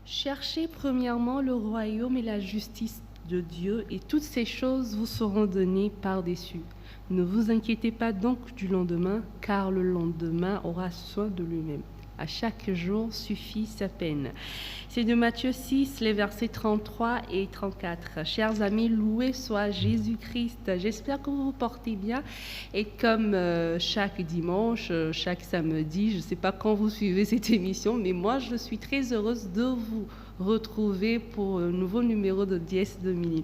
Cherchez premièrement le royaume et la justice de Dieu, et toutes ces choses vous seront données par-dessus. Ne vous inquiétez pas donc du lendemain, car le lendemain aura soin de lui-même. À chaque jour suffit sa peine. C'est de Matthieu 6, les versets 33 et 34. Chers amis, loué soit Jésus-Christ. J'espère que vous vous portez bien. Et comme chaque dimanche, chaque samedi, je ne sais pas quand vous suivez cette émission, mais moi, je suis très heureuse de vous retrouver pour un nouveau numéro de Dies Domini.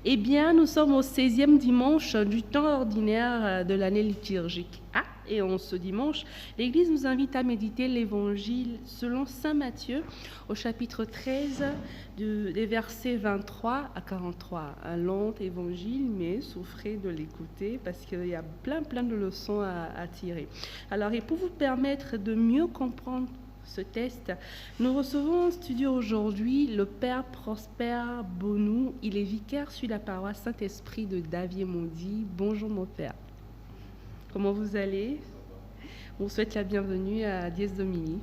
Eh bien, nous sommes au 16e dimanche du temps ordinaire de l'année liturgique. Et en ce dimanche, l'Église nous invite à méditer l'Évangile selon saint Matthieu au chapitre 13, des versets 23 à 43. Un long évangile, mais souffrez de l'écouter parce qu'il y a plein de leçons à tirer. Alors, et pour vous permettre de mieux comprendre ce test, nous recevons en studio aujourd'hui le Père Prosper Bonou. Il est vicaire sur la paroisse Saint-Esprit de Davier-Mondy. Bonjour mon Père. Comment vous allez? On vous souhaite la bienvenue à Dies Domini.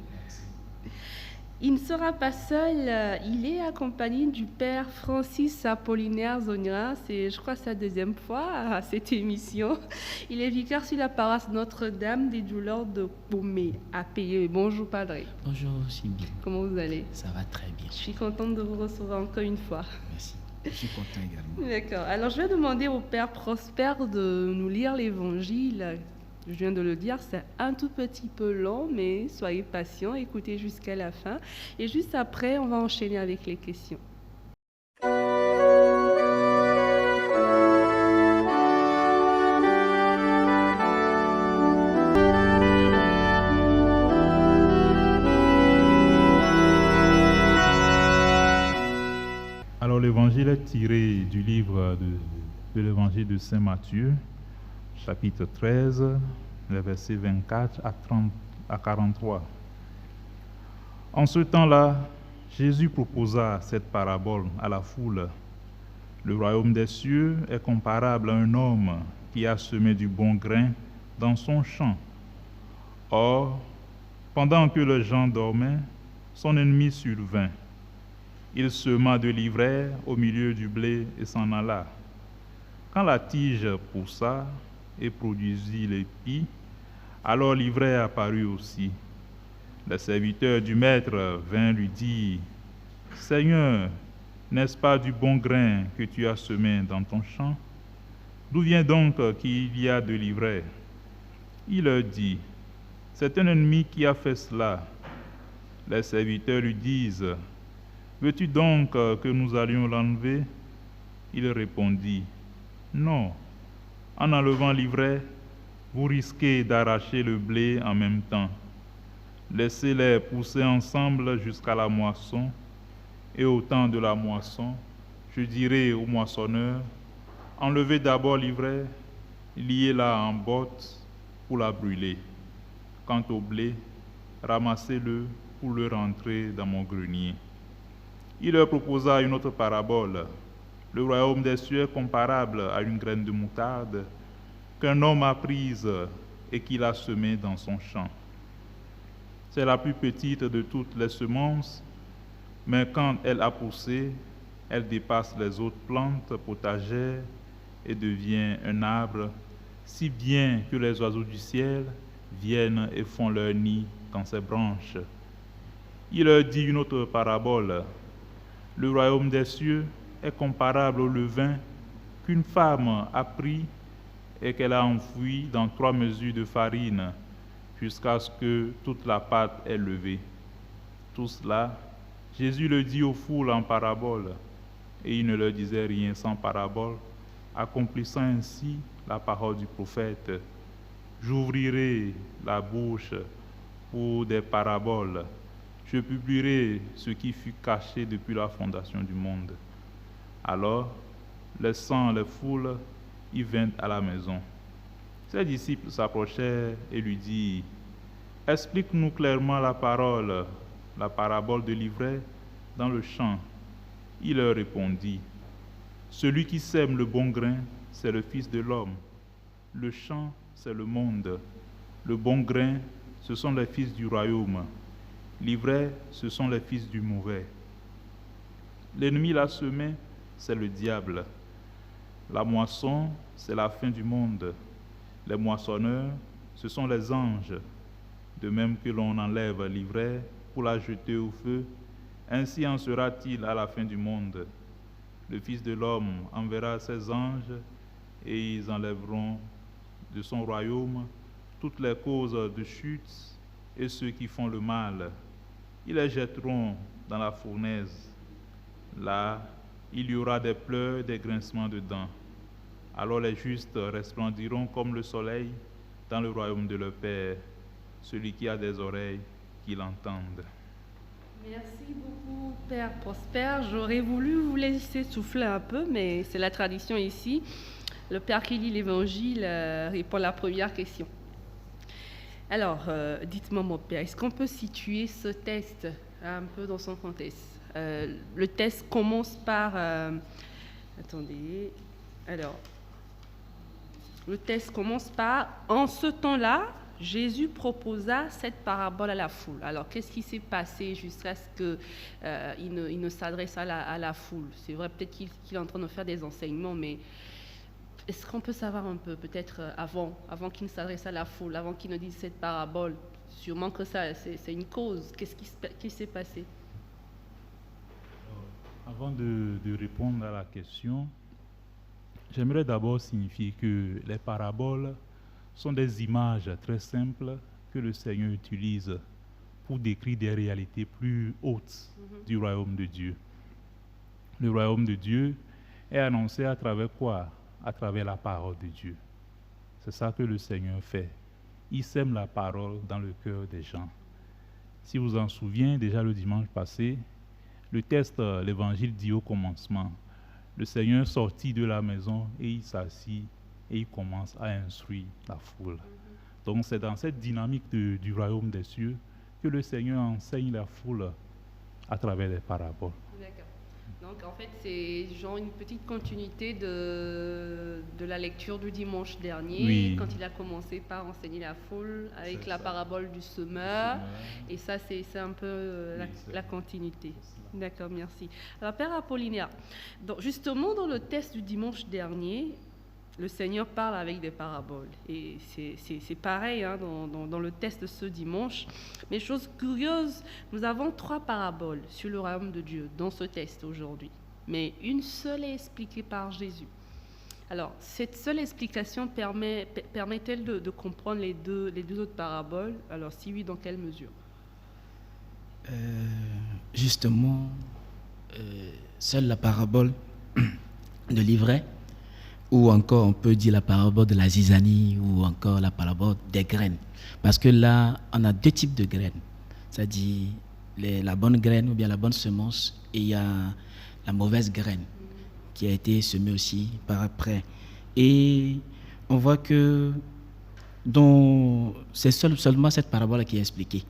Il ne sera pas seul, il est accompagné du Père Francis Apollinaire Zogna. C'est, je crois, sa deuxième fois à cette émission. Il est vicaire sur la paroisse Notre-Dame des Douleurs de Pomé, à Payé. Bonjour, Padre. Bonjour, Cindy. Comment vous allez? Ça va très bien. Je suis contente de vous recevoir encore une fois. Merci. Je suis content également. D'accord. Alors, je vais demander au Père Prosper de nous lire l'Évangile. Je viens de le dire, c'est un tout petit peu long, mais soyez patients, écoutez jusqu'à la fin. Et juste après, on va enchaîner avec les questions. Alors l'évangile est tiré du livre de l'évangile de Saint Matthieu, chapitre 13, les versets 24 à 43. En ce temps-là, Jésus proposa cette parabole à la foule. Le royaume des cieux est comparable à un homme qui a semé du bon grain dans son champ. Or, pendant que les gens dormaient, son ennemi survint. Il sema de l'ivraie au milieu du blé et s'en alla. Quand la tige poussa et produisit l'épis, alors l'ivraie apparut aussi. Les serviteurs du maître vinrent lui dire: Seigneur, n'est-ce pas du bon grain que tu as semé dans ton champ? D'où vient donc qu'il y a de l'ivraie? Il leur dit: C'est un ennemi qui a fait cela. Les serviteurs lui disent: Veux-tu donc que nous allions l'enlever? Il répondit: Non. En enlevant l'ivraie, vous risquez d'arracher le blé en même temps. Laissez-les pousser ensemble jusqu'à la moisson, et au temps de la moisson, je dirai au moissonneur: Enlevez d'abord l'ivraie, liez-la en botte pour la brûler. Quant au blé, ramassez-le pour le rentrer dans mon grenier. Il leur proposa une autre parabole. Le royaume des cieux est comparable à une graine de moutarde qu'un homme a prise et qu'il a semée dans son champ. C'est la plus petite de toutes les semences, mais quand elle a poussé, elle dépasse les autres plantes potagères et devient un arbre, si bien que les oiseaux du ciel viennent et font leur nid dans ses branches. Il leur dit une autre parabole. Le royaume des cieux est comparable au levain qu'une femme a pris et qu'elle a enfoui dans 3 mesures de farine jusqu'à ce que toute la pâte est levée. Tout cela, Jésus le dit aux foules en parabole, et il ne leur disait rien sans parabole, accomplissant ainsi la parole du prophète: J'ouvrirai la bouche pour des paraboles. Je publierai ce qui fut caché depuis la fondation du monde. Alors, laissant les foules, ils vinrent à la maison. Ses disciples s'approchèrent et lui dirent: Explique-nous clairement la parabole de l'ivraie dans le champ. Il leur répondit: Celui qui sème le bon grain, c'est le Fils de l'homme. Le champ, c'est le monde. Le bon grain, ce sont les fils du royaume. L'ivraie, ce sont les fils du mauvais. L'ennemi l'a semé, c'est le diable. La moisson, c'est la fin du monde. Les moissonneurs, ce sont les anges. De même que l'on enlève l'ivraie pour la jeter au feu, ainsi en sera-t-il à la fin du monde. Le Fils de l'homme enverra ses anges et ils enlèveront de son royaume toutes les causes de chute et ceux qui font le mal. Ils les jetteront dans la fournaise. Là, il y aura des pleurs, des grincements de dents. Alors les justes resplendiront comme le soleil dans le royaume de leur Père. Celui qui a des oreilles, qu'il entende. Merci beaucoup, Père Prosper. J'aurais voulu vous laisser souffler un peu, mais c'est la tradition ici. Le Père qui lit l'Évangile répond à la première question. Alors, dites-moi, mon Père, est-ce qu'on peut situer ce test un peu dans son contexte? Le test commence par... attendez. Alors, le test commence par « En ce temps-là, Jésus proposa cette parabole à la foule. » Alors, qu'est-ce qui s'est passé jusqu'à ce qu'il ne s'adresse à la foule? C'est vrai, peut-être qu'il est en train de faire des enseignements, mais est-ce qu'on peut savoir un peu, peut-être avant qu'il ne s'adresse à la foule, avant qu'il ne dise cette parabole? Sûrement que ça, c'est une cause. Qu'est-ce qui s'est passé? Avant de répondre à la question, j'aimerais d'abord signifier que les paraboles sont des images très simples que le Seigneur utilise pour décrire des réalités plus hautes du royaume de Dieu. Le royaume de Dieu est annoncé à travers quoi? À travers la parole de Dieu. C'est ça que le Seigneur fait. Il sème la parole dans le cœur des gens. Si vous en souvenez, déjà le dimanche passé, le texte, l'Évangile dit au commencement, le Seigneur sortit de la maison et il s'assit et il commence à instruire la foule. Donc c'est dans cette dynamique du royaume des cieux que le Seigneur enseigne la foule à travers les paraboles. D'accord. Donc en fait c'est genre une petite continuité de la lecture du dimanche dernier, Oui. Quand il a commencé par enseigner la foule avec la parabole du semeur. Et ça c'est un peu la continuité. D'accord, merci. Alors Père Apollinaire, donc, justement dans le texte du dimanche dernier, le Seigneur parle avec des paraboles. Et c'est pareil hein, dans le texte de ce dimanche. Mais chose curieuse, nous avons 3 paraboles sur le royaume de Dieu dans ce texte aujourd'hui. Mais une seule est expliquée par Jésus. Alors, cette seule explication permet-elle de comprendre les deux autres paraboles? Alors, si oui, dans quelle mesure? Justement, seule la parabole de l'ivraie, ou encore on peut dire la parabole de la zizanie, ou encore la parabole des graines. Parce que là, on a 2 types de graines. C'est-à-dire la bonne graine ou bien la bonne semence, et il y a la mauvaise graine qui a été semée aussi par après. Et on voit que c'est seulement cette parabole qui est expliquée.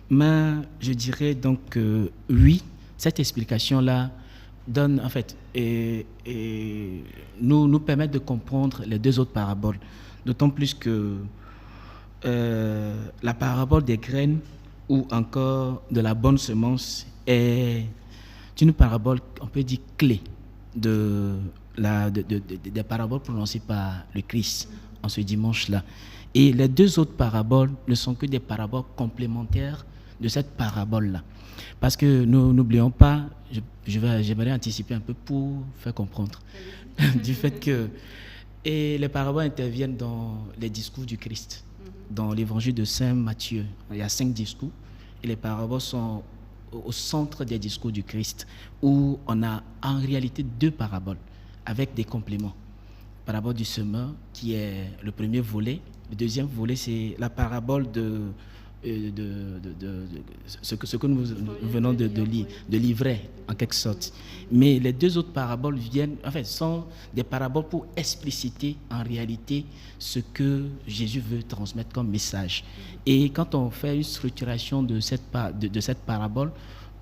Mais je dirais donc que oui, cette explication-là donne en fait nous permet de comprendre les 2 autres paraboles, d'autant plus que la parabole des graines ou encore de la bonne semence est une parabole, on peut dire, clé des paraboles prononcées par le Christ en ce dimanche-là. Et les 2 autres paraboles ne sont que des paraboles complémentaires de cette parabole-là. Parce que nous n'oublions pas, j'aimerais anticiper un peu pour faire comprendre, du fait que les paraboles interviennent dans les discours du Christ. Dans l'évangile de Saint Matthieu, il y a 5 discours, et les paraboles sont au centre des discours du Christ, où on a en réalité 2 paraboles, avec des compléments. La parabole du semeur, qui est le premier volet. Le deuxième volet, c'est la parabole ce que nous venons de lire, de l'ivraie, en quelque sorte. Mais les 2 autres paraboles sont des paraboles pour expliciter en réalité ce que Jésus veut transmettre comme message. Et quand on fait une structuration de cette parabole,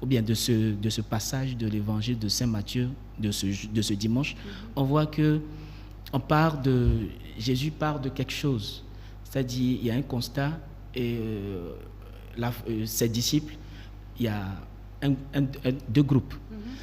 ou bien de ce passage de l'évangile de Saint Matthieu, de ce dimanche, on voit que Jésus part de quelque chose. C'est-à-dire, il y a un constat, et ses disciples, il y a deux groupes,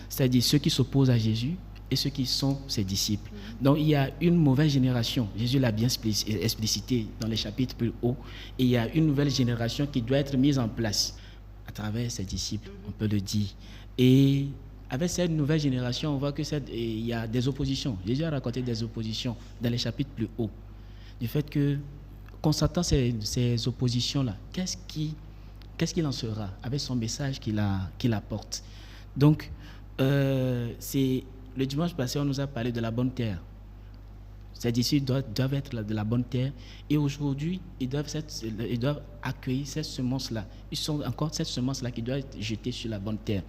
c'est-à-dire ceux qui s'opposent à Jésus et ceux qui sont ses disciples. Donc il y a une mauvaise génération, Jésus l'a bien explicité dans les chapitres plus hauts, et il y a une nouvelle génération qui doit être mise en place à travers ses disciples, on peut le dire. Et avec cette nouvelle génération, on voit qu'il y a des oppositions. Jésus a raconté des oppositions dans les chapitres plus hauts, du fait que, constatant ces oppositions-là, qu'est-ce qu'il en sera avec son message qu'il apporte. Donc, le dimanche passé, on nous a parlé de la bonne terre. Ces disciples doivent être de la bonne terre. Et aujourd'hui, ils doivent accueillir cette semence-là. Ils sont encore cette semence-là qui doit être jetée sur la bonne terre.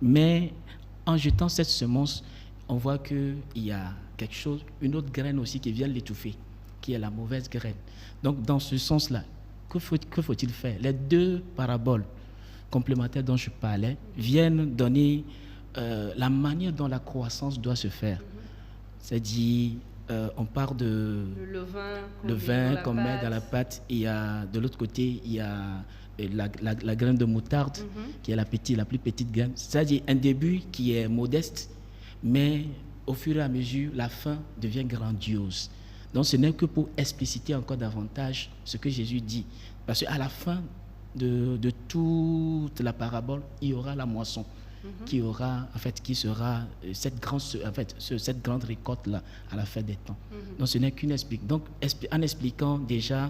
Mais en jetant cette semence, on voit qu'il y a quelque chose, une autre graine aussi qui vient l'étouffer, qui est la mauvaise graine. Donc, dans ce sens-là, que faut-il faire? Les deux paraboles complémentaires dont je parlais viennent donner la manière dont la croissance doit se faire. C'est-à-dire, on part de le vin qu'on met dans la pâte, et de l'autre côté, il y a la graine de moutarde, qui est la plus petite graine. C'est-à-dire un début qui est modeste, mais au fur et à mesure, la fin devient grandiose. Donc ce n'est que pour expliciter encore davantage ce que Jésus dit. Parce qu'à la fin de toute la parabole, il y aura la moisson, qui sera cette grande récolte-là à la fin des temps. Donc ce n'est qu'une explication. Donc en expliquant déjà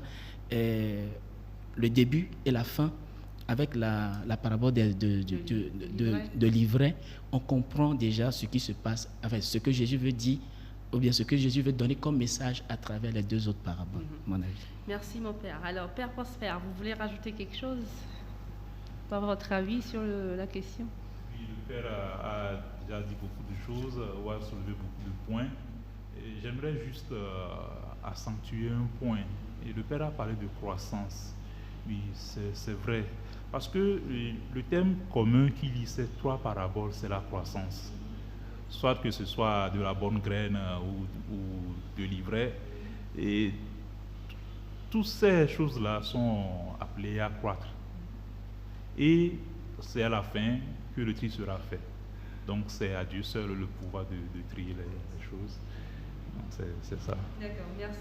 le début et la fin avec la parabole de l'ivraie, on comprend déjà ce qui se passe, ce que Jésus veut dire, ou bien ce que Jésus veut donner comme message à travers les deux autres paraboles, à mon avis. Merci mon père. Alors, Père Prosper, vous voulez rajouter quelque chose par votre avis sur la question? Oui, le père a déjà dit beaucoup de choses, ou a soulevé beaucoup de points. Et j'aimerais juste accentuer un point. Et le père a parlé de croissance. Oui, c'est vrai. Parce que le thème commun qui lie ces trois paraboles, c'est la croissance. Soit que ce soit de la bonne graine ou de l'ivraie. Et toutes ces choses-là sont appelées à croître. Et c'est à la fin que le tri sera fait. Donc c'est à Dieu seul le pouvoir de trier les choses. Donc c'est ça. D'accord, merci.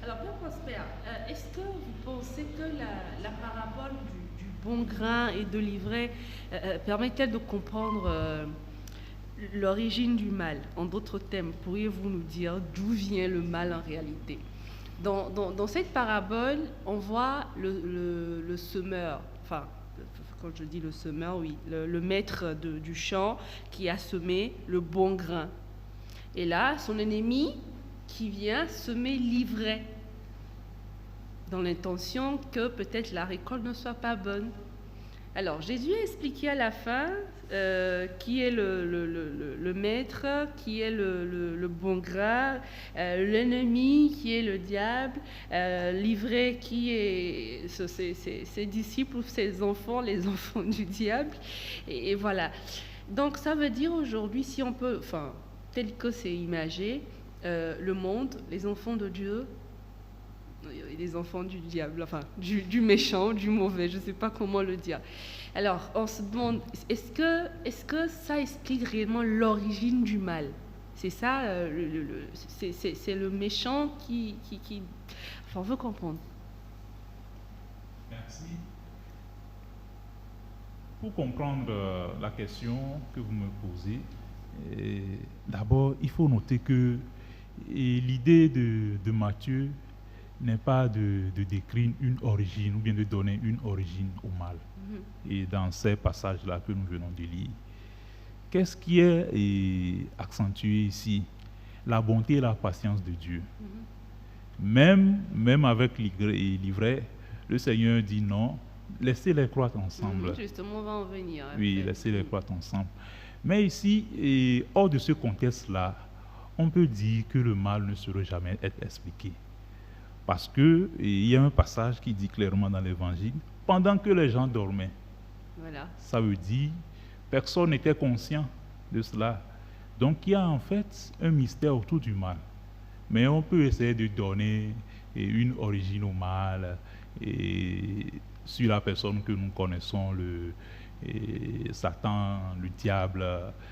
Alors, Père Prosper, est-ce que vous pensez que la parabole du bon grain et de l'ivraie permet-elle de comprendre l'origine du mal? En d'autres termes, pourriez-vous nous dire d'où vient le mal en réalité? Dans cette parabole, on voit le semeur, enfin, quand je dis le semeur, oui, le maître du champ qui a semé le bon grain. Et là, son ennemi qui vient semer l'ivraie, dans l'intention que peut-être la récolte ne soit pas bonne. Alors, Jésus a expliqué à la fin qui est le maître, qui est le bon grain, l'ennemi qui est le diable, l'ivraie qui est ses disciples ou ses enfants, les enfants du diable. Et voilà. Donc, ça veut dire aujourd'hui, si on peut, enfin, tel que c'est imagé, le monde, les enfants de Dieu, et les enfants du diable, enfin du méchant, du mauvais, je ne sais pas comment le dire. Alors, on se demande, est-ce que ça explique réellement l'origine du mal? C'est ça, c'est le méchant qui... Enfin, on veut comprendre. Merci. Pour comprendre la question que vous me posez, d'abord, il faut noter que l'idée de Matthieu n'est pas de décrire une origine ou bien de donner une origine au mal. Et dans ces passages-là que nous venons de lire, qu'est-ce qui est accentué ici? La bonté et la patience de Dieu. Même avec l'ivraie, le Seigneur dit non, laissez-les croître ensemble. Justement, on va en venir. Oui, laissez-les croître ensemble. Mais ici, hors de ce contexte-là, on peut dire que le mal ne saurait jamais être expliqué. Parce qu'il y a un passage qui dit clairement dans l'Évangile, pendant que les gens dormaient. Voilà. Ça veut dire, personne n'était conscient de cela. Donc il y a en fait un mystère autour du mal. Mais on peut essayer de donner une origine au mal et sur la personne que nous connaissons, Et Satan, le diable,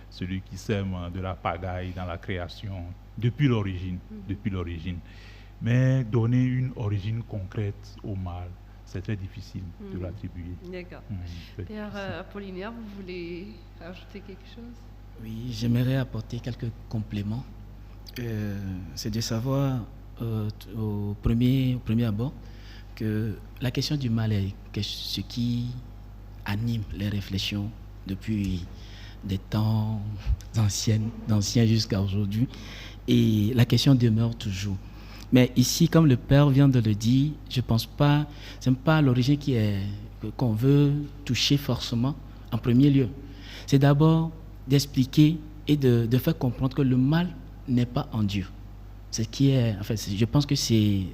celui qui sème de la pagaille dans la création, depuis l'origine. Mais donner une origine concrète au mal, c'est très difficile de l'attribuer. D'accord. Père Apollinaire, vous voulez ajouter quelque chose? Oui, j'aimerais apporter quelques compléments. C'est de savoir au premier abord que la question du mal est ce qui anime les réflexions depuis des temps d'anciens jusqu'à aujourd'hui. Et la question demeure toujours. Mais ici, comme le Père vient de le dire, je ne pense pas, ce n'est pas l'origine qu'on veut toucher forcément en premier lieu. C'est d'abord d'expliquer et de faire comprendre que le mal n'est pas en Dieu. Ce qui est, en fait, je pense que c'est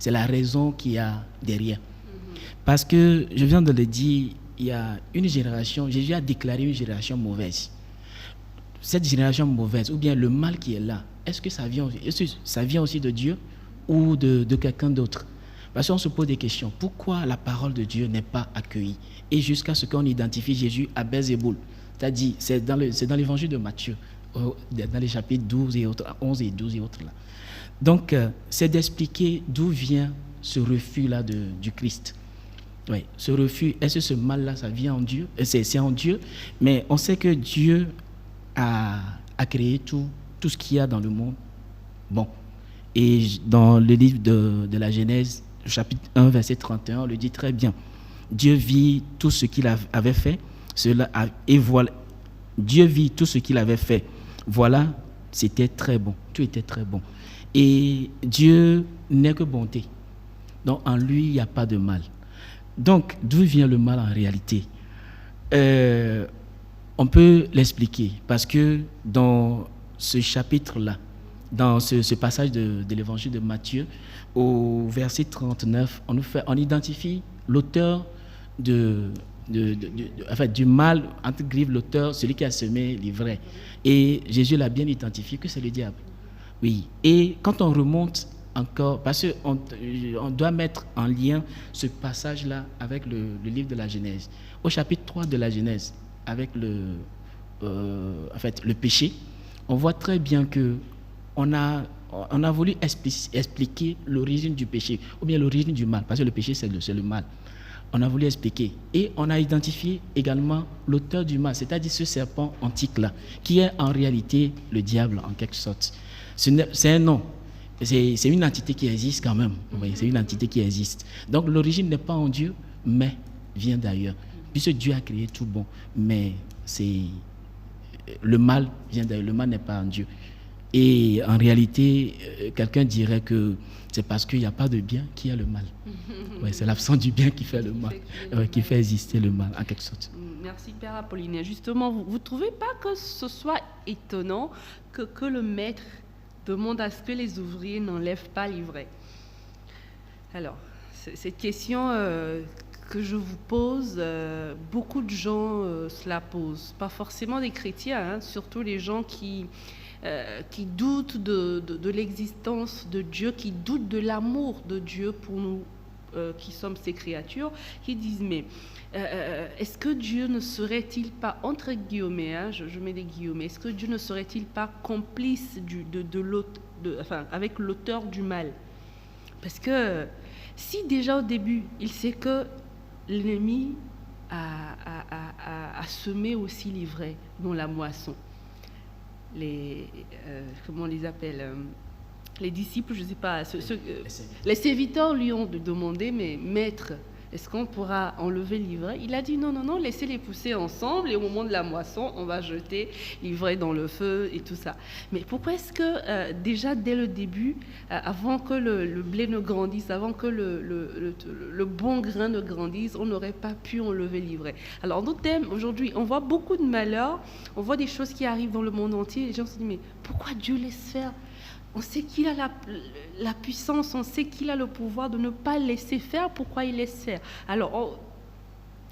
la raison qu'il y a derrière. Parce que, je viens de le dire, il y a une génération, Jésus a déclaré une génération mauvaise. Cette génération mauvaise, ou bien le mal qui est là, est-ce que ça vient aussi de Dieu ou de quelqu'un d'autre? Parce qu'on se pose des questions. Pourquoi la parole de Dieu n'est pas accueillie? Et jusqu'à ce qu'on identifie Jésus à Belzéboul. C'est-à-dire, c'est dans l'évangile de Matthieu, dans les chapitres 12 et autres, 11 et 12 et autres là. Donc, c'est d'expliquer d'où vient ce refus-là du Christ. Oui, ce refus, est-ce que ce mal-là, ça vient en Dieu? C'est en Dieu, mais on sait que Dieu a créé tout ce qu'il y a dans le monde. Bon, et dans le livre de la Genèse, chapitre 1, verset 31, on le dit très bien. Dieu vit tout ce qu'il avait fait, et voilà, Dieu vit tout ce qu'il avait fait. Voilà, c'était très bon, tout était très bon. Et Dieu n'est que bonté. Donc en lui, il n'y a pas de mal. Donc, d'où vient le mal en réalité? On peut l'expliquer parce que dans ce chapitre-là, dans ce passage de l'évangile de Matthieu, au verset 39, on identifie l'auteur du mal, entre griffes, l'auteur, celui qui a semé l'ivraie. Et Jésus l'a bien identifié que c'est le diable. Oui. Et quand on remonte encore, parce qu'on doit mettre en lien ce passage-là avec le livre de la Genèse. Au chapitre 3 de la Genèse, avec le péché, on voit très bien que on a voulu expliquer l'origine du péché, ou bien l'origine du mal, parce que le péché, c'est le mal. On a voulu expliquer. Et on a identifié également l'auteur du mal, c'est-à-dire ce serpent antique-là, qui est en réalité le diable, en quelque sorte. C'est un nom. C'est une entité qui existe quand même. Oui, c'est une entité qui existe. Donc l'origine n'est pas en Dieu, mais vient d'ailleurs. Puisque Dieu a créé tout bon, mais le mal vient d'ailleurs. Le mal n'est pas en Dieu. Et en réalité, quelqu'un dirait que c'est parce qu'il n'y a pas de bien qu'il y a le mal. Ouais, c'est l'absence du bien qui fait le mal, qui fait exister le mal, en quelque sorte. Merci Père Apollinaire. Justement, vous ne trouvez pas que ce soit étonnant que le maître demande à ce que les ouvriers n'enlèvent pas l'ivraie? Alors, cette question que je vous pose, beaucoup de gens se la posent. Pas forcément des chrétiens, surtout les gens qui doutent de l'existence de Dieu, qui doutent de l'amour de Dieu pour nous qui sommes ses créatures, qui disent mais est-ce que Dieu ne serait-il pas, entre guillemets, je mets des guillemets, est-ce que Dieu ne serait-il pas complice avec l'auteur du mal? Parce que si déjà au début il sait que l'ennemi a semé aussi l'ivraie dans la moisson, comment on les appelle, les disciples, je ne sais pas, les serviteurs lui ont demandé, mais maître, est-ce qu'on pourra enlever l'ivraie? Il a dit non, laissez-les pousser ensemble et au moment de la moisson, on va jeter l'ivraie dans le feu et tout ça. Mais pourquoi est-ce que déjà dès le début, avant que le blé ne grandisse, avant que le bon grain ne grandisse, on n'aurait pas pu enlever l'ivraie? Alors notre thème aujourd'hui, on voit beaucoup de malheurs, on voit des choses qui arrivent dans le monde entier, les gens se disent mais pourquoi Dieu laisse faire? On sait qu'il a la puissance, on sait qu'il a le pouvoir de ne pas laisser faire. Pourquoi il laisse faire? Alors,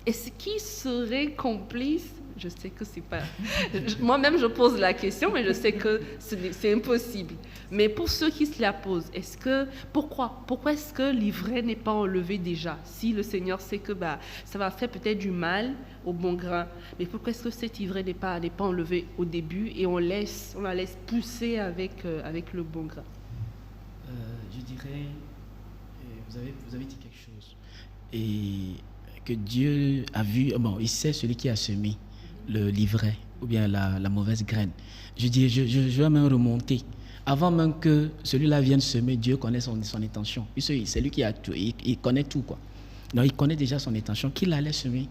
est-ce qu'il serait complice? Je sais que c'est pas... Moi-même, je pose la question, mais je sais que c'est impossible. Mais pour ceux qui se la posent, pourquoi est-ce que l'ivraie n'est pas enlevée déjà? Si le Seigneur sait que ça va faire peut-être du mal au bon grain, mais pourquoi est-ce que cette ivraie n'est pas enlevée au début et on la laisse pousser avec le bon grain? Je dirais, vous avez dit quelque chose, et que Dieu a vu, il sait celui qui a semé l'ivraie ou bien la mauvaise graine. Je vais même remonter. Avant même que celui-là vienne semer, Dieu connaît son intention. C'est lui qui a tout, il connaît tout, quoi. Donc il connaît déjà son intention, qu'il allait semer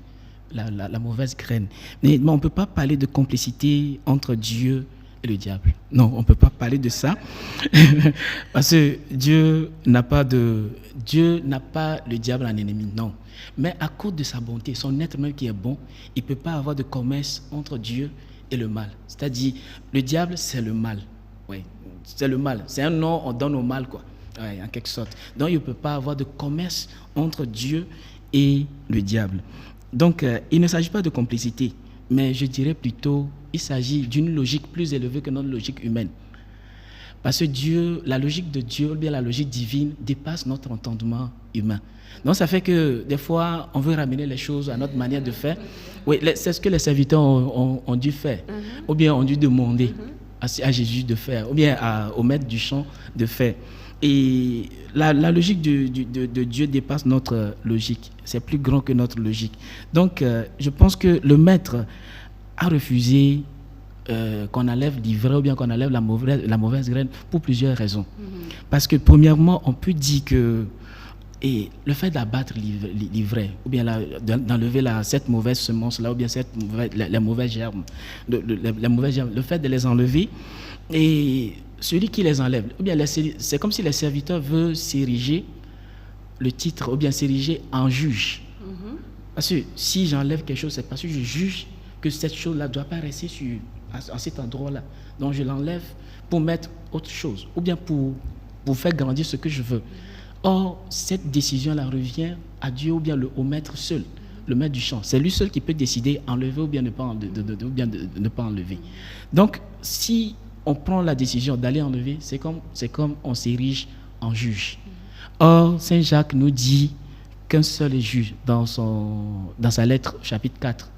la mauvaise graine. Mais on ne peut pas parler de complicité entre Dieu et le diable. Non, on ne peut pas parler de ça. Parce que Dieu n'a pas le diable en ennemi, non. Mais à cause de sa bonté, son être même qui est bon, il ne peut pas avoir de commerce entre Dieu et le mal. C'est-à-dire, le diable, c'est le mal. Oui, c'est le mal. C'est un nom, on donne au mal, quoi. Ouais, en quelque sorte. Donc, il ne peut pas avoir de commerce entre Dieu et le diable. Donc, il ne s'agit pas de complicité, mais je dirais plutôt, il s'agit d'une logique plus élevée que notre logique humaine. Parce que la logique de Dieu, ou bien la logique divine, dépasse notre entendement humain. Donc, ça fait que des fois, on veut ramener les choses à notre manière de faire. Oui, c'est ce que les serviteurs ont dû faire, ou bien ont dû demander à Jésus de faire, ou bien au maître du chant de faire. Et la logique de Dieu dépasse notre logique. C'est plus grand que notre logique. Donc, je pense que le maître a refusé qu'on enlève l'ivraie ou bien qu'on enlève la mauvaise graine pour plusieurs raisons. Parce que, premièrement, on peut dire que le fait d'abattre l'ivraie, ou bien d'enlever cette mauvaise semence-là, ou bien les mauvais germes, le fait de les enlever, et celui qui les enlève, ou bien c'est comme si les serviteurs veulent s'ériger le titre, ou bien s'ériger en juge. Parce que si j'enlève quelque chose, c'est parce que je juge que cette chose-là ne doit pas rester à cet endroit-là. Donc je l'enlève pour mettre autre chose, ou bien pour faire grandir ce que je veux. Or, cette décision-là revient à Dieu ou bien au maître seul, le maître du chant. C'est lui seul qui peut décider enlever ou bien ne pas enlever. Donc, si on prend la décision d'aller enlever, c'est comme on s'érige en juge. Or, Saint Jacques nous dit qu'un seul est juge dans sa lettre, chapitre 4,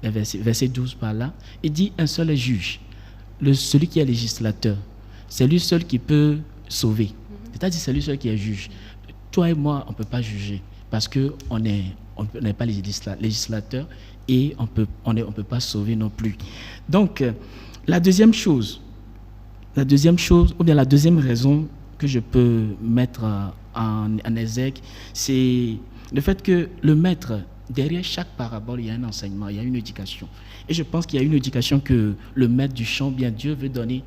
verset 12 par là. Il dit un seul est juge, celui qui est législateur. C'est lui seul qui peut sauver. C'est-à-dire c'est lui seul qui est juge. Toi et moi, on ne peut pas juger parce qu'on n'est pas législateur et on peut pas sauver non plus. Donc, la deuxième chose, ou bien la deuxième raison que je peux mettre en exergue, c'est le fait que le maître, derrière chaque parabole, il y a un enseignement, il y a une éducation. Et je pense qu'il y a une éducation que le maître du chant, bien Dieu, veut donner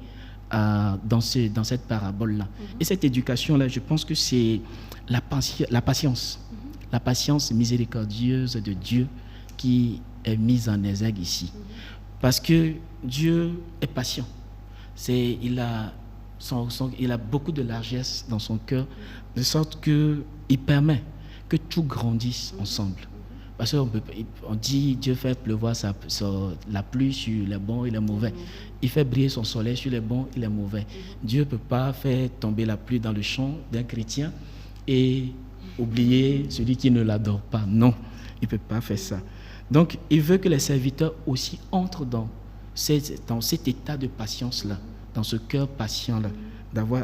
dans cette parabole-là. Et cette éducation-là, je pense que c'est la patience miséricordieuse de Dieu qui est mise en exergue ici. Parce que Dieu est patient. Il a beaucoup de largesse dans son cœur, de sorte qu'il permet que tout grandisse ensemble. Parce qu'on dit Dieu fait pleuvoir la pluie sur les bons et les mauvais. Il fait briller son soleil sur les bons et les mauvais. Dieu ne peut pas faire tomber la pluie dans le champ d'un chrétien et oublier celui qui ne l'adore pas. Non, il ne peut pas faire ça. Donc, il veut que les serviteurs aussi entrent dans cet état de patience-là, dans ce cœur patient-là,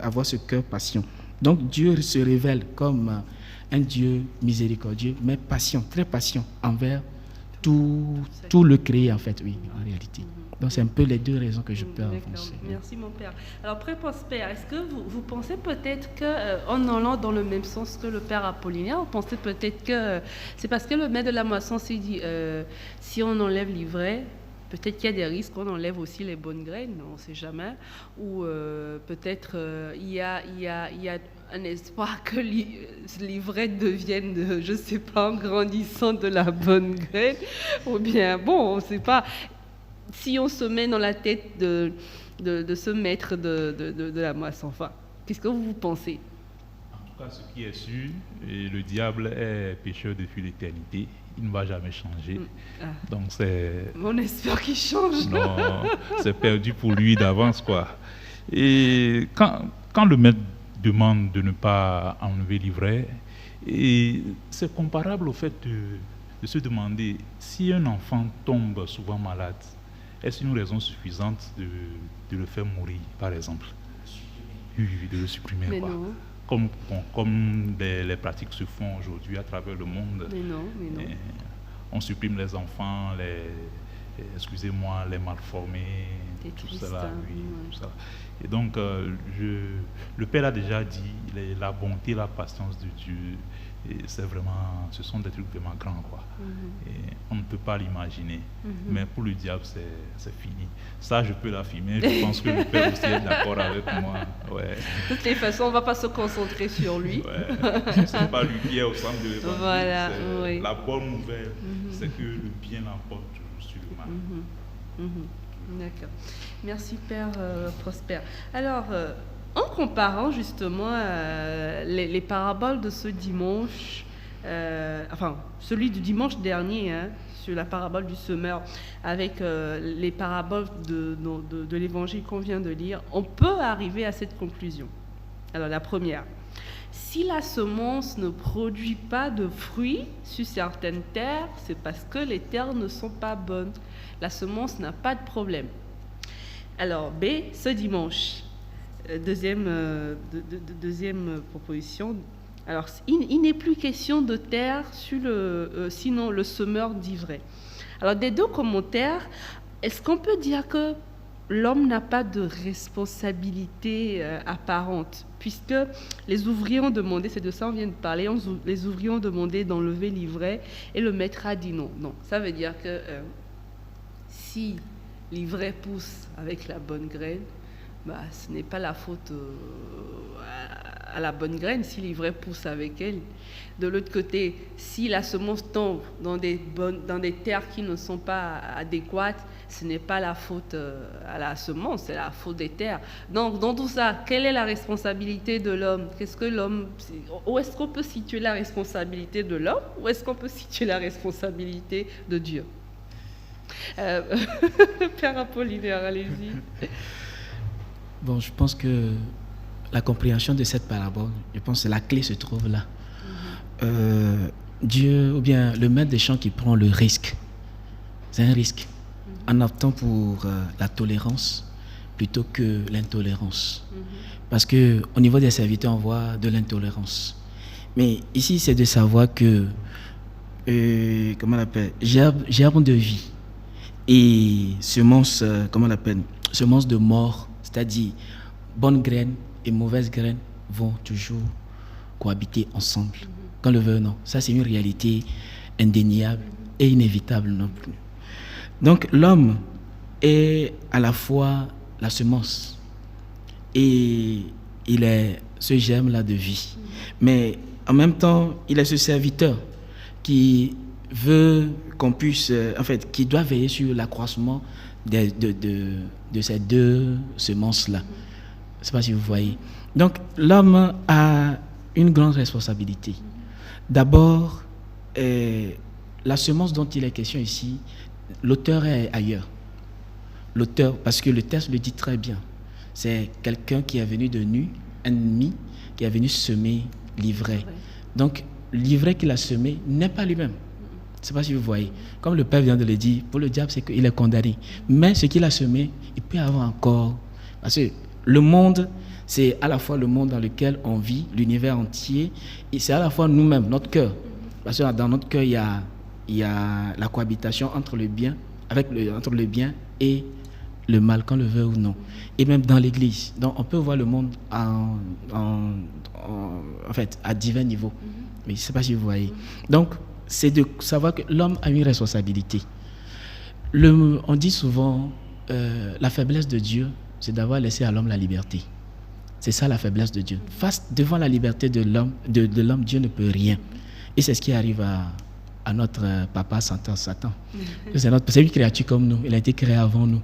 avoir ce cœur patient. Donc, Dieu se révèle comme un Dieu miséricordieux, mais patient, très patient envers tout le créé, en fait, oui, en réalité. Donc, c'est un peu les deux raisons que je peux avancer. Merci, mon père. Alors, Père Prosper, est-ce que vous pensez peut-être qu'en allant dans le même sens que le père Apollinaire, vous pensez peut-être que c'est parce que le maître de la moisson s'est dit si on enlève l'ivraie, peut-être qu'il y a des risques qu'on enlève aussi les bonnes graines, on ne sait jamais. Ou peut-être il y a un espoir que l'ivraie devienne, je ne sais pas, en grandissant de la bonne graine. Ou bien, bon, on ne sait pas. Si on se met dans la tête de ce maître de la moisson, enfin, qu'est-ce que vous pensez? En tout cas, ce qui est sûr, le diable est pécheur depuis l'éternité. Il ne va jamais changer. Donc on espère qu'il change. Non, c'est perdu pour lui d'avance, quoi. Et quand le maître demande de ne pas enlever l'ivraie, c'est comparable au fait de se demander si un enfant tombe souvent malade, est-ce une raison suffisante de le faire mourir, par exemple? Oui, de le supprimer. Mais quoi. non. Comme les pratiques se font aujourd'hui à travers le monde. Mais non. On supprime les enfants, excusez-moi, les malformés, tout cela. Oui, tout ça. Et donc, le Père a déjà dit, la bonté, la patience de Dieu, et ce sont des trucs vraiment grands, quoi. Et on ne peut pas l'imaginer. Mais pour le diable, c'est fini. Ça, je peux l'affirmer. Je pense que le Père aussi est d'accord avec moi. Ouais. De toutes les façons, on ne va pas se concentrer sur lui. Ouais. Ce n'est pas lui qui est au centre de l'évangile. Voilà, oui. La bonne nouvelle, c'est que le bien l'emporte toujours sur le mal. D'accord. Merci Père Prosper. Alors, en comparant justement les paraboles de ce dimanche, celui du dimanche dernier, sur la parabole du semeur, avec les paraboles de l'évangile qu'on vient de lire, on peut arriver à cette conclusion. Alors la première, si la semence ne produit pas de fruits sur certaines terres, c'est parce que les terres ne sont pas bonnes. La semence n'a pas de problème. Alors, B, ce dimanche, deuxième proposition. Alors, il n'est plus question de terre sur sinon le semeur d'ivraie. Alors, des deux commentaires, est-ce qu'on peut dire que l'homme n'a pas de responsabilité apparente, puisque les ouvriers ont demandé, c'est de ça on vient de parler, les ouvriers ont demandé d'enlever l'ivraie et le maître a dit non. Non, ça veut dire que si l'ivraie pousse avec la bonne graine, ce n'est pas la faute à la bonne graine si l'ivraie pousse avec elle. De l'autre côté, si la semence tombe dans des terres qui ne sont pas adéquates, ce n'est pas la faute à la semence, c'est la faute des terres. Donc, dans tout ça, quelle est la responsabilité de l'homme? Où est-ce qu'on peut situer la responsabilité de l'homme? Où est-ce qu'on peut situer la responsabilité de Dieu? Père Apollinaire, allez-y. Bon, je pense que la compréhension de cette parabole, je pense que la clé se trouve là. Dieu, ou bien le maître des champs qui prend le risque, c'est un risque, en optant pour la tolérance plutôt que l'intolérance. Parce qu'au niveau des serviteurs, on voit de l'intolérance. Mais ici, c'est de savoir que, comment on l'appelle, germe de vie et semence, comment on l'appelle, semence de mort, c'est-à-dire bonne graine et mauvaise graine vont toujours cohabiter ensemble, qu'on le veuille ou non. Ça, c'est une réalité indéniable et inévitable non plus. Donc, l'homme est à la fois la semence et il est ce germe-là de vie. Mais en même temps, il est ce serviteur qui veut qu'on puisse, qui doit veiller sur l'accroissement de ces deux semences-là. Je ne sais pas si vous voyez. Donc, l'homme a une grande responsabilité. D'abord, la semence dont il est question ici, l'auteur est ailleurs. L'auteur, parce que le texte le dit très bien, c'est quelqu'un qui est venu de nu, ennemi, qui est venu semer l'ivraie. Donc, l'ivraie qu'il a semé n'est pas lui-même. Je ne sais pas si vous voyez. Comme le Père vient de le dire, pour le diable, c'est qu'il est condamné. Mais ce qu'il a semé, il peut avoir encore... Parce que le monde, c'est à la fois le monde dans lequel on vit, l'univers entier, et c'est à la fois nous-mêmes, notre cœur. Parce que dans notre cœur, il y a la cohabitation entre le bien, entre le bien et le mal, qu'on le veut ou non. Et même dans l'Église. Donc, on peut voir le monde à divers niveaux. Mais je ne sais pas si vous voyez. Donc, c'est de savoir que l'homme a une responsabilité. On dit souvent, la faiblesse de Dieu, c'est d'avoir laissé à l'homme la liberté. C'est ça la faiblesse de Dieu. Devant la liberté de l'homme, Dieu ne peut rien. Et c'est ce qui arrive à notre papa Satan. C'est une créature comme nous. Il a été créé avant nous.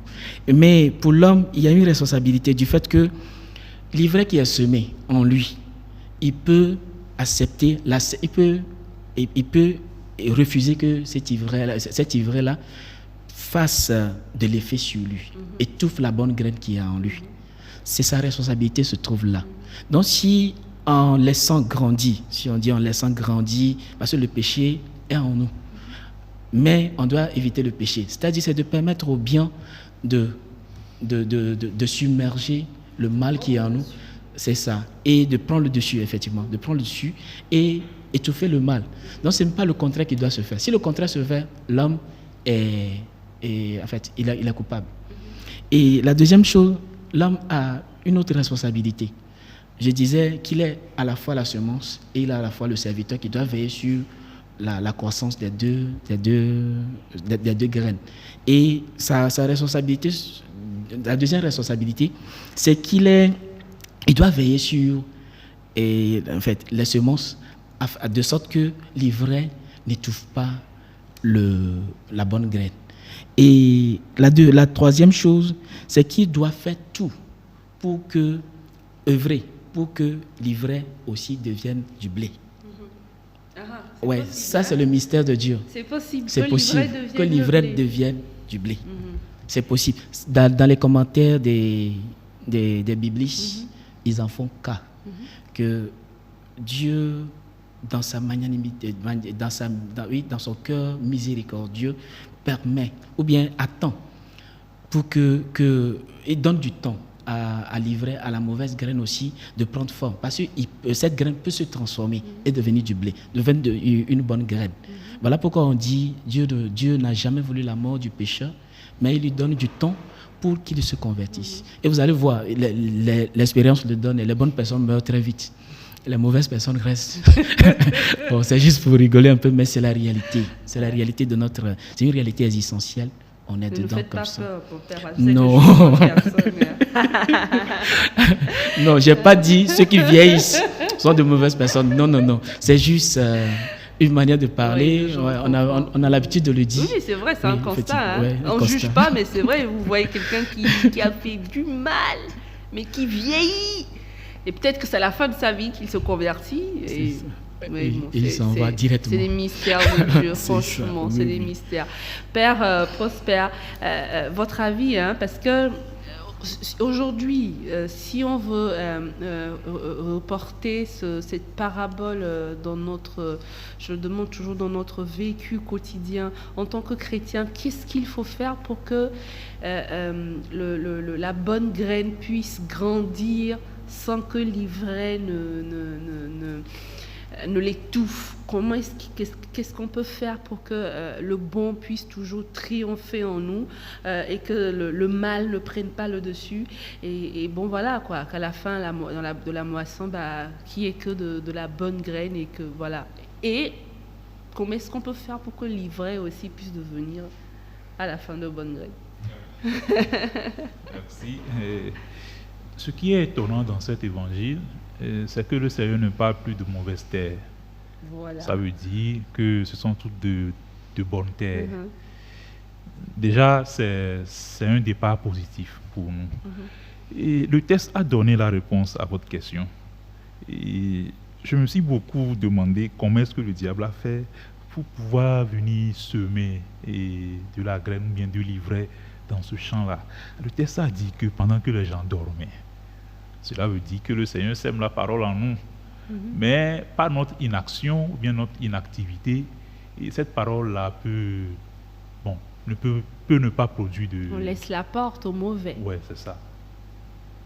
Mais pour l'homme, il y a une responsabilité du fait que l'ivraie qui est semée en lui, il peut accepter, il peut refuser que cette ivraie-là fasse de l'effet sur lui, étouffe la bonne graine qui est en lui. C'est sa responsabilité se trouve là. Donc si en laissant grandir, parce que le péché est en nous, mais on doit éviter le péché. C'est-à-dire, c'est de permettre au bien de submerger le mal qui est en nous, c'est ça, et de prendre le dessus, effectivement, de prendre le dessus et étouffer le mal. Donc, ce n'est pas le contraire qui doit se faire. Si le contraire se fait, l'homme en fait, il est coupable. Et la deuxième chose, l'homme a une autre responsabilité. Je disais qu'il est à la fois la semence et il est à la fois le serviteur qui doit veiller sur la croissance des deux graines. Et sa responsabilité, la deuxième responsabilité, c'est qu'il doit veiller sur en fait, les semences de sorte que l'ivraie n'étouffe pas la bonne graine. Et la troisième chose, c'est qu'il doit faire tout pour œuvrer pour que l'ivraie aussi devienne du blé. Ouais, possible, ça c'est le mystère de Dieu. C'est possible. C'est possible que l'ivraie devienne du blé. C'est possible. Dans les commentaires des biblistes, ils en font cas que Dieu, dans sa magnanimité, dans son cœur miséricordieux, permet ou bien attend pour il donne du temps à l'ivraie, à la mauvaise graine aussi, de prendre forme. Parce que cette graine peut se transformer et devenir du blé, devenir une bonne graine. Voilà pourquoi on dit Dieu n'a jamais voulu la mort du pécheur, mais il lui donne du temps pour qu'il se convertisse. Et vous allez voir, l'expérience le donne, et les bonnes personnes meurent très vite. Les mauvaises personnes restent. Bon, c'est juste pour rigoler un peu, mais c'est la réalité. C'est la réalité de c'est une réalité existentielle. On est dedans comme ça. Non. Non, j'ai pas dit ceux qui vieillissent sont de mauvaises personnes. Non. C'est juste une manière de parler. Oui, ouais, on a l'habitude de le dire. Oui, c'est vrai, c'est un constat. Hein. Ouais, on ne juge pas, mais c'est vrai, vous voyez quelqu'un qui a fait du mal, mais qui vieillit. Et peut-être que c'est à la fin de sa vie qu'il se convertit. Et il s'en va directement. C'est des mystères de Dieu, franchement, c'est des mystères. Père Prosper, votre avis, hein, parce que aujourd'hui, si on veut reporter cette parabole dans je le demande toujours, dans notre vécu quotidien, en tant que chrétien, qu'est-ce qu'il faut faire pour que la bonne graine puisse grandir sans que l'ivraie ne l'étouffe? Qu'est-ce qu'on peut faire pour que le bon puisse toujours triompher en nous et que le mal ne prenne pas le dessus, et bon voilà quoi, qu'à la fin de la moisson, qu'il n'y ait que de la bonne graine, et que voilà. Et comment est-ce qu'on peut faire pour que l'ivraie aussi puisse devenir à la fin de bonne graine? Merci. Ce qui est étonnant dans cet évangile, c'est que le Seigneur ne parle plus de mauvaise terre. Voilà. Ça veut dire que ce sont toutes de bonnes terres. Déjà, c'est un départ positif pour nous. Et le texte a donné la réponse à votre question. Et je me suis beaucoup demandé comment est-ce que le diable a fait pour pouvoir venir semer de la graine ou bien de l'ivraie dans ce champ-là. Le texte a dit que pendant que les gens dormaient, cela veut dire que le Seigneur sème la parole en nous, mais par notre inaction ou bien notre inactivité, et cette parole-là peut ne pas produire de... On laisse la porte au mauvais. Oui, c'est ça.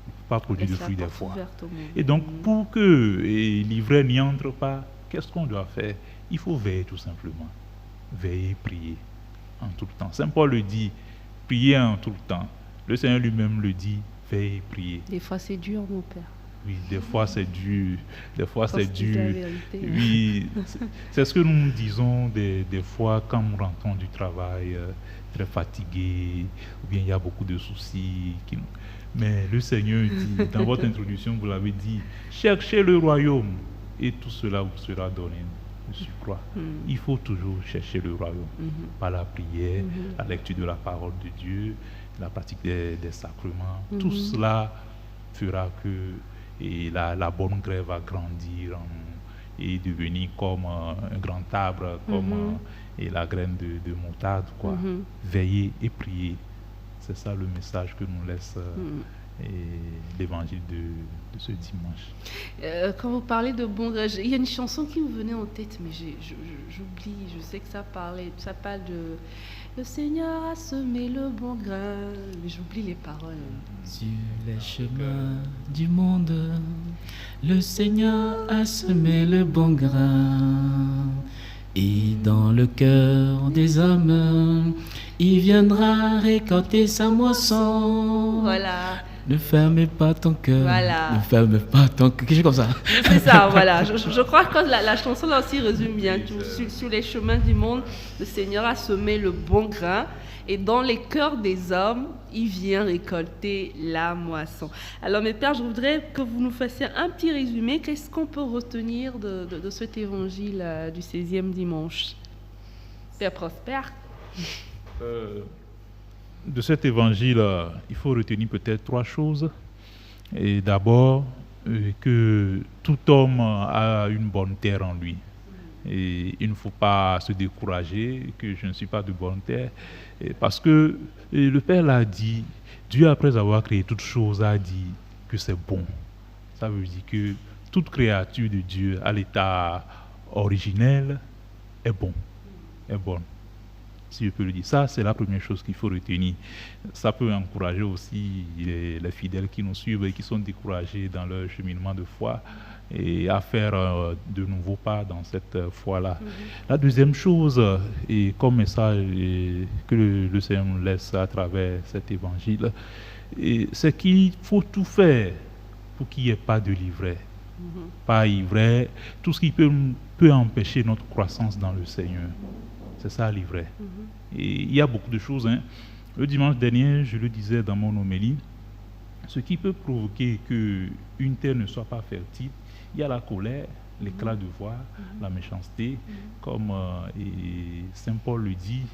On ne peut pas produire de fruits des fois. Et donc, pour que l'ivraie n'y entre pas, qu'est-ce qu'on doit faire? Il faut veiller tout simplement. Veiller, prier en tout le temps. Saint Paul le dit, prier en tout le temps. Le Seigneur lui-même le dit, veiller, prier. Des fois c'est dur, mon Père. Oui, des fois c'est dur. Des fois c'est dur. Oui, c'est ce que nous disons des fois quand nous rentrons du travail, très fatigués, ou bien il y a beaucoup de soucis. Mais le Seigneur dit, dans votre introduction, vous l'avez dit, cherchez le royaume et tout cela vous sera donné. Je crois. Il faut toujours chercher le royaume par la prière, la lecture de la parole de Dieu, la pratique des sacrements. Tout cela fera que et la bonne graine va grandir et devenir comme un grand arbre, comme et la graine de moutarde, quoi. Veiller et prier. C'est ça le message que nous laisse et l'évangile de ce dimanche. Quand vous parlez de bon grain, il y a une chanson qui me venait en tête, mais j'oublie. Je sais que ça parle de le Seigneur a semé le bon grain, mais j'oublie les paroles. Sur les chemins du monde, le Seigneur a semé le bon grain. Et dans le cœur des hommes, il viendra récolter sa moisson. Voilà. Ne fermez pas ton cœur. Voilà. Ne fermez pas ton cœur. Quelque chose comme ça. C'est ça, voilà. Je crois que la chanson là aussi résume bien tout. Sur les chemins du monde, le Seigneur a semé le bon grain. Et dans les cœurs des hommes, il vient récolter la moisson. Alors mes pères, je voudrais que vous nous fassiez un petit résumé. Qu'est-ce qu'on peut retenir de cet évangile du 16e dimanche? Père Prosper. De cet évangile, il faut retenir peut-être 3 choses. Et d'abord, que tout homme a une bonne terre en lui. Et il ne faut pas se décourager que je ne suis pas de bonne terre. Parce que le Père l'a dit, Dieu après avoir créé toutes choses a dit que c'est bon. Ça veut dire que toute créature de Dieu à l'état originel est bon, est bonne. Si je peux le dire. Ça, c'est la première chose qu'il faut retenir. Ça peut encourager aussi les fidèles qui nous suivent et qui sont découragés dans leur cheminement de foi et à faire de nouveaux pas dans cette foi-là. La deuxième chose, et comme message que le Seigneur nous laisse à travers cet évangile, c'est qu'il faut tout faire pour qu'il n'y ait pas de livret. Pas ivraie, tout ce qui peut empêcher notre croissance dans le Seigneur. C'est ça l'ivraie. Et il y a beaucoup de choses. Le dimanche dernier, je le disais dans mon homélie, ce qui peut provoquer qu'une terre ne soit pas fertile, il y a la colère, l'éclat de voix, la méchanceté, comme Saint Paul le dit,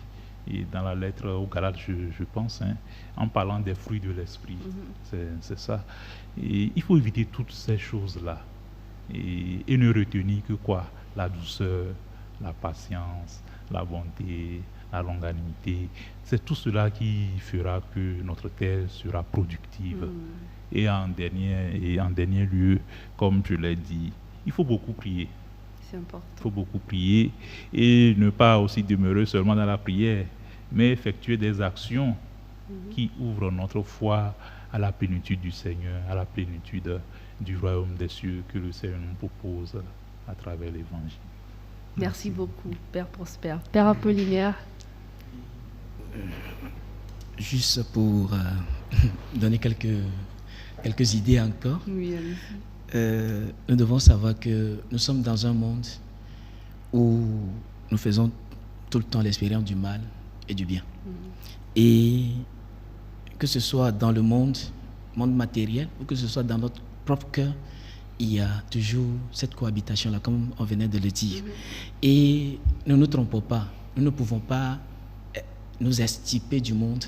et dans la lettre aux Galates, je pense, en parlant des fruits de l'esprit. C'est ça. Et il faut éviter toutes ces choses-là. Et ne retenir que quoi? La douceur, la patience, la bonté, la longanimité. C'est tout cela qui fera que notre terre sera productive. Et en dernier lieu, comme je l'ai dit, il faut beaucoup prier. C'est important. Il faut beaucoup prier et ne pas aussi demeurer seulement dans la prière, mais effectuer des actions qui ouvrent notre foi à la plénitude du Seigneur, à la plénitude du royaume des cieux que le Seigneur nous propose à travers l'Évangile. Merci beaucoup, Père Prosper. Père Apollinaire. Juste pour donner quelques idées encore. Oui, allez-y. Nous devons savoir que nous sommes dans un monde où nous faisons tout le temps l'expérience du mal et du bien. Et que ce soit dans le monde matériel ou que ce soit dans notre propre cœur, il y a toujours cette cohabitation-là, comme on venait de le dire. Et ne nous trompons pas, nous ne pouvons pas nous extirper du monde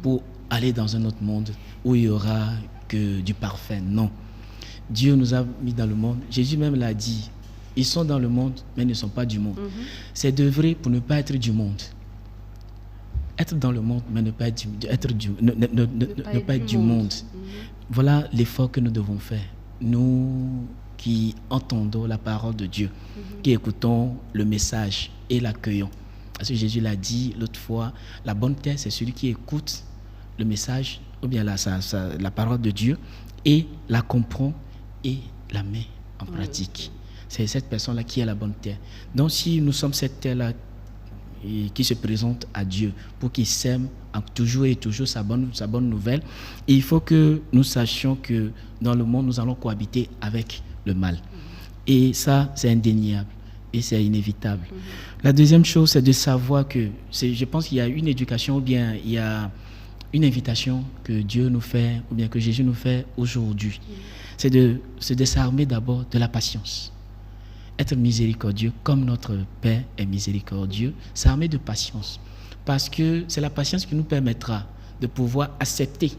pour aller dans un autre monde où il n'y aura que du parfait. Non. Dieu nous a mis dans le monde. Jésus même l'a dit. Ils sont dans le monde, mais ne sont pas du monde. C'est d'œuvrer pour ne pas être du monde. Être dans le monde, mais ne pas être du monde. Voilà l'effort que nous devons faire. Nous qui entendons la parole de Dieu, qui écoutons le message et l'accueillons. Parce que Jésus l'a dit l'autre fois, la bonne terre, c'est celui qui écoute le message, ou bien la parole de Dieu, et la comprend et la met en pratique. C'est cette personne-là qui est la bonne terre. Donc si nous sommes cette terre-là qui se présente à Dieu pour qu'il sème toujours et toujours sa bonne nouvelle, et il faut que nous sachions que dans le monde, nous allons cohabiter avec le mal. Et ça, c'est indéniable et c'est inévitable. La deuxième chose, c'est de savoir que, je pense qu'il y a une éducation ou bien il y a une invitation que Dieu nous fait ou bien que Jésus nous fait aujourd'hui. C'est de se désarmer d'abord de la patience. Être miséricordieux comme notre Père est miséricordieux, s'armer de patience. Parce que c'est la patience qui nous permettra de pouvoir accepter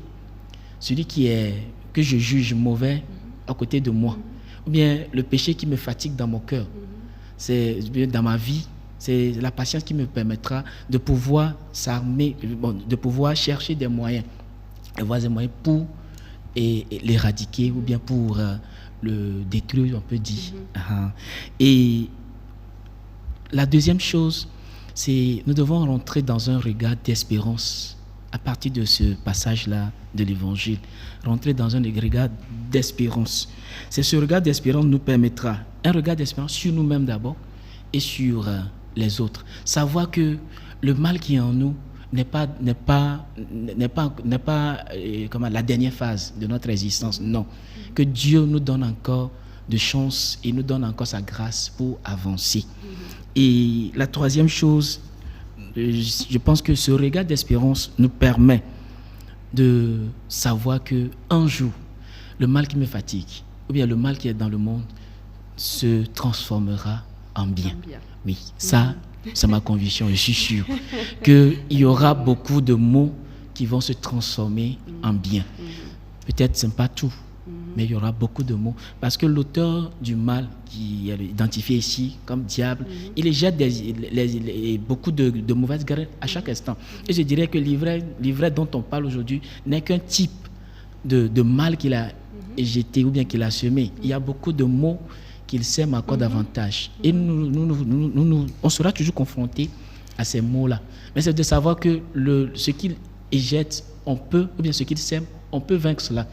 celui que je juge mauvais à côté de moi, ou bien le péché qui me fatigue dans mon cœur, c'est dans ma vie, c'est la patience qui me permettra de pouvoir s'armer, de pouvoir chercher des moyens, avoir des moyens pour l'éradiquer ou bien pour le détruire, on peut dire. Et la deuxième chose, c'est nous devons rentrer dans un regard d'espérance à partir de ce passage-là de l'Évangile. Rentrer dans un regard d'espérance. C'est ce regard d'espérance nous permettra, un regard d'espérance sur nous-mêmes d'abord et sur les autres. Savoir que le mal qui est en nous n'est pas la dernière phase de notre existence. Non. Que Dieu nous donne encore de chance et nous donne encore sa grâce pour avancer. Et la troisième chose, je pense que ce regard d'espérance nous permet de savoir que un jour, le mal qui me fatigue, ou bien le mal qui est dans le monde, se transformera en bien. Oui, ça, c'est ma conviction. Je suis sûr qu'il y aura beaucoup de maux qui vont se transformer en bien. Peut-être ce n'est pas tout, mais il y aura beaucoup de mots. Parce que l'auteur du mal, qui est identifié ici comme diable, il jette beaucoup de mauvaises graines à chaque instant. Et je dirais que l'ivraie dont on parle aujourd'hui n'est qu'un type de mal qu'il a jeté ou bien qu'il a semé. Il y a beaucoup de mots qu'il sème encore davantage. Et on sera toujours confronté à ces mots-là. Mais c'est de savoir que ce qu'il jette, on peut, ou bien ce qu'il sème, on peut vaincre cela.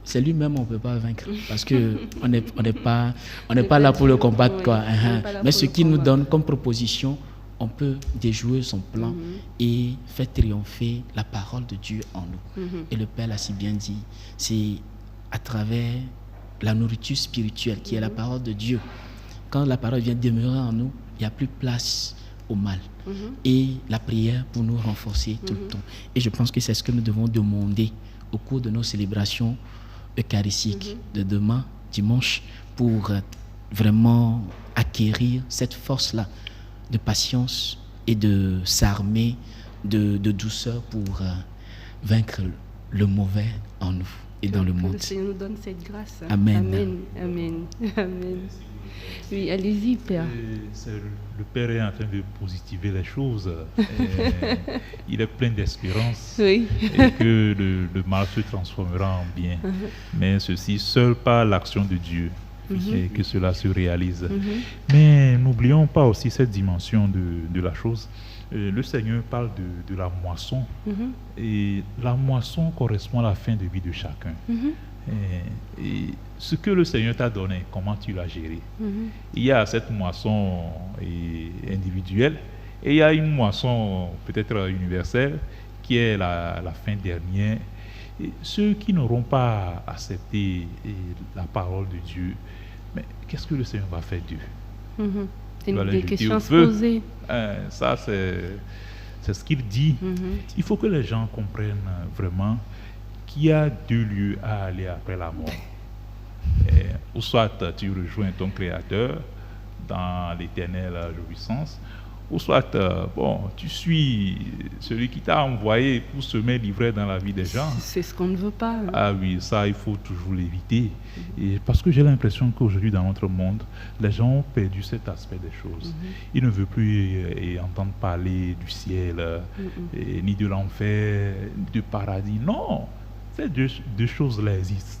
C'est lui-même, on ne peut pas vaincre. Parce qu'on n'est pas là pour le combattre. Quoi. Mais ce qu'il nous donne comme proposition, on peut déjouer son plan et faire triompher la parole de Dieu en nous. Et le Père l'a si bien dit, c'est à travers la nourriture spirituelle qui est la parole de Dieu. Quand la parole vient demeurer en nous, il n'y a plus place au mal. Et la prière pour nous renforcer tout le temps. Et je pense que c'est ce que nous devons demander au cours de nos célébrations eucharistiques de demain, dimanche, pour vraiment acquérir cette force-là de patience et de s'armer de douceur pour vaincre le mauvais en nous et dans le monde. Que le Seigneur nous donne cette grâce. Amen. Amen. Amen. Amen. Oui, allez-y, Père. Le Père est en train de positiver les choses. Il est plein d'espérance et que le mal se transformera en bien. Mais ceci seul par l'action de Dieu et que cela se réalise. Mais n'oublions pas aussi cette dimension de la chose. Le Seigneur parle de la moisson et la moisson correspond à la fin de vie de chacun. Et ce que le Seigneur t'a donné, comment tu l'as géré. Il y a cette moisson individuelle et il y a une moisson peut-être universelle qui est la fin dernière. Et ceux qui n'auront pas accepté la parole de Dieu, mais qu'est-ce que le Seigneur va faire d'eux? C'est une question à se poser. Ça, c'est ce qu'il dit. Il faut que les gens comprennent vraiment qu'il y a deux lieux à aller après la mort. Ou soit tu rejoins ton Créateur dans l'éternelle jouissance, ou soit tu suis celui qui t'a envoyé pour semer l'ivraie dans la vie des gens. C'est ce qu'on ne veut pas. Ah oui, ça, il faut toujours l'éviter. Et parce que j'ai l'impression qu'aujourd'hui, dans notre monde, les gens ont perdu cet aspect des choses. Ils ne veulent plus entendre parler du ciel, ni de l'enfer, du paradis. Non, ces deux choses-là existent.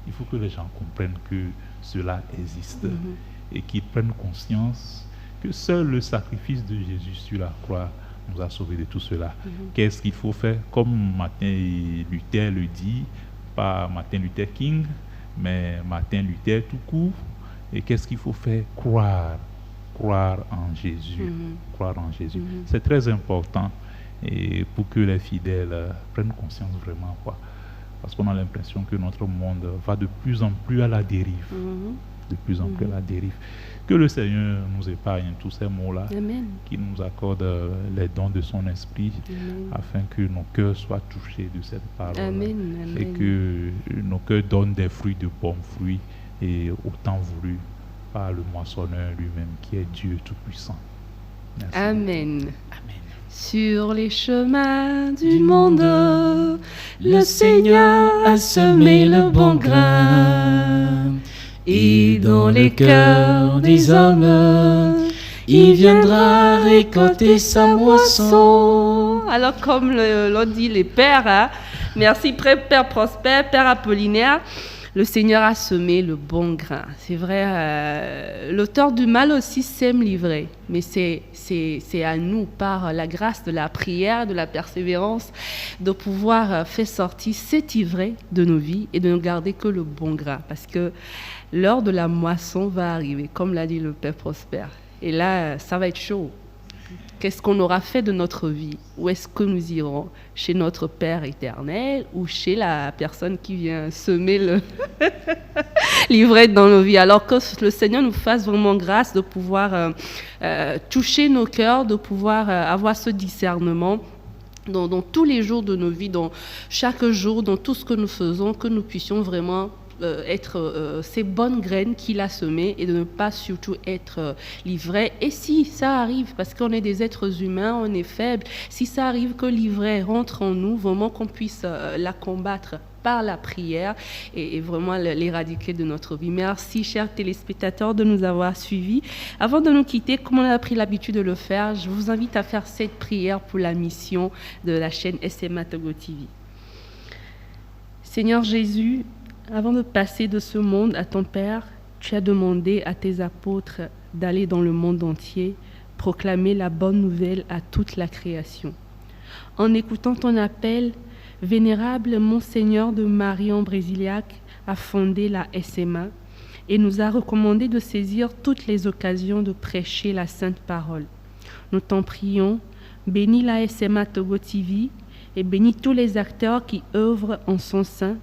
Il faut que les gens comprennent que cela existe et qu'ils prennent conscience que seul le sacrifice de Jésus sur la croix nous a sauvés de tout cela. Qu'est-ce qu'il faut faire? Comme Martin Luther le dit, pas Martin Luther King, mais Martin Luther tout court. Et qu'est-ce qu'il faut faire? Croire en Jésus. Croire en Jésus. C'est très important et pour que les fidèles prennent conscience vraiment, quoi. Parce qu'on a l'impression que notre monde va de plus en plus à la dérive. De plus en plus à la dérive. Que le Seigneur nous épargne tous ces mots-là, qu'il nous accorde les dons de son esprit, afin que nos cœurs soient touchés de cette parole et que nos cœurs donnent des fruits de bons fruits et autant voulu par le moissonneur lui-même qui est Dieu Tout-Puissant. Merci. Amen. Sur les chemins du monde, Le Seigneur a semé le bon grain, et dans les cœurs des hommes, il viendra récolter sa moisson. Alors, comme l'ont dit les pères, hein, merci Père Prosper, Père Apollinaire, le Seigneur a semé le bon grain. C'est vrai, l'auteur du mal aussi sème l'ivraie, mais c'est à nous, par la grâce de la prière, de la persévérance, de pouvoir faire sortir cette ivraie de nos vies et de ne garder que le bon grain. Parce que l'heure de la moisson va arriver, comme l'a dit le Père Prosper. Et là, ça va être chaud. Qu'est-ce qu'on aura fait de notre vie? Où est-ce que nous irons? Chez notre Père éternel ou chez la personne qui vient semer l'ivraie dans nos vies? Alors que le Seigneur nous fasse vraiment grâce de pouvoir toucher nos cœurs, de pouvoir avoir ce discernement dans tous les jours de nos vies, dans chaque jour, dans tout ce que nous faisons, que nous puissions vraiment être ces bonnes graines qu'il a semées et de ne pas surtout être l'ivraie. Et si ça arrive, parce qu'on est des êtres humains, on est faibles, si ça arrive que l'ivraie rentre en nous, vraiment qu'on puisse la combattre par la prière et vraiment l'éradiquer de notre vie. Merci, chers téléspectateurs, de nous avoir suivis. Avant de nous quitter, comme on a pris l'habitude de le faire, je vous invite à faire cette prière pour la mission de la chaîne SMA Togo TV. Seigneur Jésus, avant de passer de ce monde à ton Père, tu as demandé à tes apôtres d'aller dans le monde entier, proclamer la bonne nouvelle à toute la création. En écoutant ton appel, Vénérable Monseigneur de Marie-en-Brésiliac a fondé la SMA et nous a recommandé de saisir toutes les occasions de prêcher la Sainte Parole. Nous t'en prions, bénis la SMA Togo TV et bénis tous les acteurs qui œuvrent en son sein.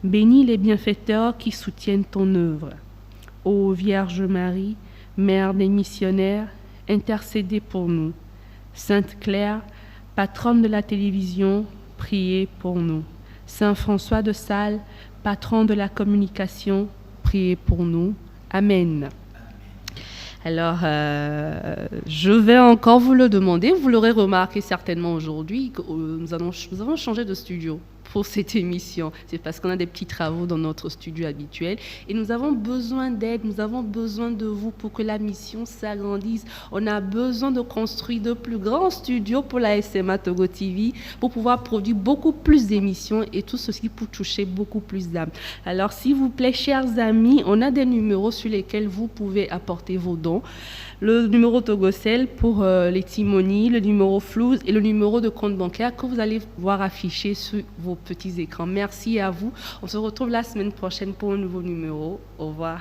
Bénis les bienfaiteurs qui soutiennent ton œuvre. Ô Vierge Marie, Mère des missionnaires, intercédez pour nous. Sainte Claire, patronne de la télévision, priez pour nous. Saint François de Sales, patron de la communication, priez pour nous. Amen. Alors, je vais encore vous le demander. Vous l'aurez remarqué certainement aujourd'hui, nous avons changé de studio pour cette émission. C'est parce qu'on a des petits travaux dans notre studio habituel et nous avons besoin d'aide, nous avons besoin de vous pour que la mission s'agrandisse. On a besoin de construire de plus grands studios pour la SMA Togo TV pour pouvoir produire beaucoup plus d'émissions et tout ceci pour toucher beaucoup plus d'âmes. Alors, s'il vous plaît, chers amis, on a des numéros sur lesquels vous pouvez apporter vos dons. Le numéro Togocel pour les timonies, le numéro Flouze et le numéro de compte bancaire que vous allez voir affiché sur vos petits écrans. Merci à vous. On se retrouve la semaine prochaine pour un nouveau numéro. Au revoir.